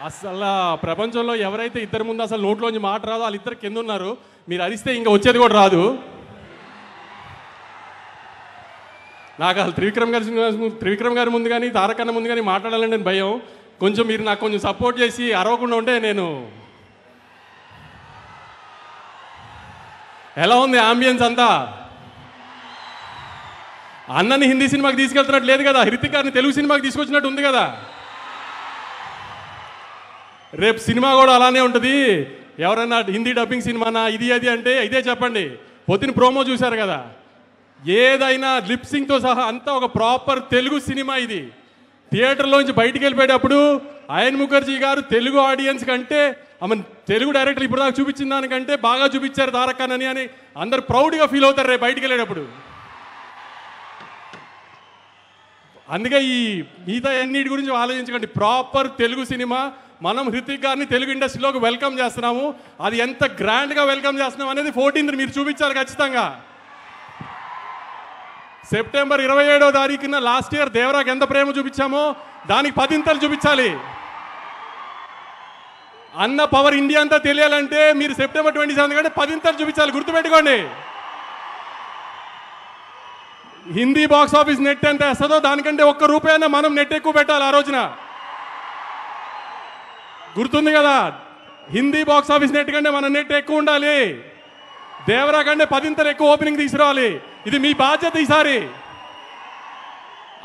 అసలు ప్రపంచంలో ఎవరైతే ఇద్దరు ముందు అసలు నోట్లోంచి మాట రాదో వాళ్ళిద్దరు కింద ఉన్నారు. మీరు అరిస్తే ఇంకా వచ్చేది కూడా రాదు. నాకు అసలు త్రివిక్రమ్ గారి ముందు కానీ తారక్ అన్న ముందు కానీ మాట్లాడాలని భయం. కొంచెం మీరు నాకు కొంచెం సపోర్ట్ చేసి అరవకుండా ఉంటే నేను. ఎలా ఉంది ఆంబియన్స్ అంతా? అన్నని హిందీ సినిమాకి తీసుకెళ్తున్నట్టు లేదు కదా, హృతిక్ గారిని తెలుగు సినిమాకి తీసుకొచ్చినట్టు ఉంది కదా. రేపు సినిమా కూడా అలానే ఉంటుంది. ఎవరన్నా హిందీ డబ్బింగ్ సినిమానా ఇది అది అంటే ఇదే చెప్పండి. పొద్దున ప్రోమో చూశారు కదా, ఏదైనా లిప్సింగ్తో సహా అంతా ఒక ప్రాపర్ తెలుగు సినిమా. ఇది థియేటర్లోంచి బయటికి వెళ్ళిపోయేటప్పుడు అయన్ ముఖర్జీ గారు తెలుగు ఆడియన్స్ కంటే ఆమె తెలుగు డైరెక్టర్ ఇప్పుడు దాకా చూపించిన దానికంటే బాగా చూపించారు తారక్ అని అందరు ప్రౌడ్గా ఫీల్ అవుతారు రేపు బయటికి వెళ్ళేటప్పుడు. అందుకే ఈ మిగతా అన్నిటి గురించి ఆలోచించకండి. Proper Telugu cinema. మనం హృతిక్ గారిని తెలుగు ఇండస్ట్రీలోకి వెల్కమ్ చేస్తున్నాము. అది ఎంత గ్రాండ్గా వెల్కమ్ చేస్తున్నాం అనేది 14th మీరు చూపించాలి ఖచ్చితంగా. సెప్టెంబర్ 27వ తారీఖున లాస్ట్ ఇయర్ దేవరాకి ఎంత ప్రేమ చూపించామో దానికి 10 చూపించాలి. అన్న పవర్ ఇండియా అంతా తెలియాలంటే మీరు సెప్టెంబర్ 27 కంటే 10 చూపించాలి. గుర్తుపెట్టుకోండి. హిందీ బాక్స్ ఆఫీస్ నెట్ ఎంత వేస్తుందో దానికంటే ₹1 మనం నెట్ ఎక్కువ పెట్టాలి ఆ రోజున. గుర్తుంది కదా, హిందీ బాక్స్ ఆఫీస్ నెట్ కంటే మన నెట్ ఎక్కువ ఉండాలి. దేవరా కంటే 10 ఎక్కువ ఓపెనింగ్ తీసుకురావాలి. ఇది మీ బాధ్యత. ఈసారి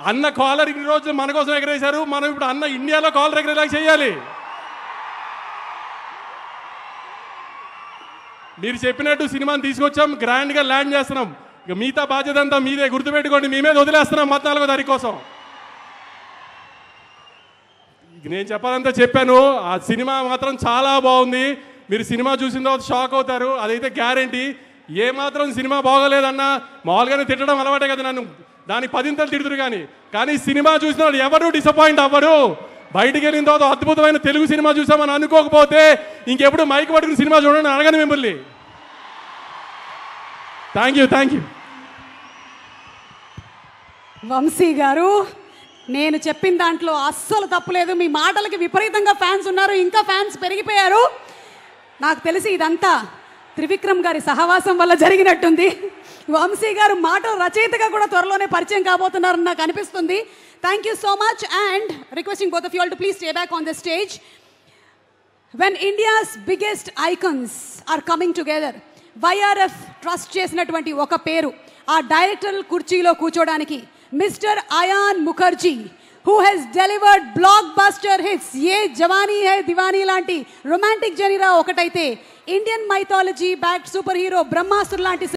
అన్న కాలర్ ఇన్ని రోజులు మన కోసం ఎగరేశారు, మనం ఇప్పుడు అన్న ఇండియాలో కాలర్ ఎగరేలా చేయాలి. మీరు చెప్పినట్టు సినిమాని తీసుకొచ్చాం, గ్రాండ్గా ల్యాండ్ చేస్తున్నాం. ఇక మిగతా బాధ్యత అంతా మీదే. గుర్తుపెట్టుకోండి, మీ మీద వదిలేస్తున్నాం 14వ తారీఖు కోసం. నేను చెప్పాలంతా చెప్పాను. ఆ సినిమా మాత్రం చాలా బాగుంది. మీరు సినిమా చూసిన తర్వాత షాక్ అవుతారు, అదైతే గ్యారంటీ. ఏమాత్రం సినిమా బాగోలేదన్నా మామూలుగానే తిట్టడం అలవాటే కదా నన్ను, దానికి 10 తిడుతురు. కానీ సినిమా చూసిన వాళ్ళు ఎవరు డిసప్పాయింట్ అవ్వరు. బయటికి వెళ్ళిన తర్వాత అద్భుతమైన తెలుగు సినిమా చూసామని అనుకోకపోతే ఇంకెప్పుడు మైక్ పట్టుకుని సినిమా చూడండి అడగను మిమ్మల్ని. Thank you. వంశీ గారు, నేను చెప్పిన దాంట్లో అస్సలు తప్పులేదు. మీ మాటలకి విపరీతంగా ఫ్యాన్స్ ఉన్నారు, ఇంకా ఫ్యాన్స్ పెరిగిపోయారు. నాకు తెలిసి ఇదంతా త్రివిక్రమ్ గారి సహవాసం వల్ల జరిగినట్టుంది. వంశీ గారు మాటల రచయితగా కూడా త్వరలోనే పరిచయం కాబోతున్నారని నాకు అనిపిస్తుంది. Thank you so much and requesting both of you all to please stay back on the stage. When India's biggest icons are coming together, YRF trust చేసినటువంటి ఒక పేరు ఆ డైరెక్టర్ కుర్చీలో కూర్చోడానికి mister Ayan Mukerji, who has delivered blockbuster hits. ye jawani hai diwani లాంటి romantic జనీరా ఒకటైతే Indian mythology backed super hero బ్రహ్మాసుర్ లాంటి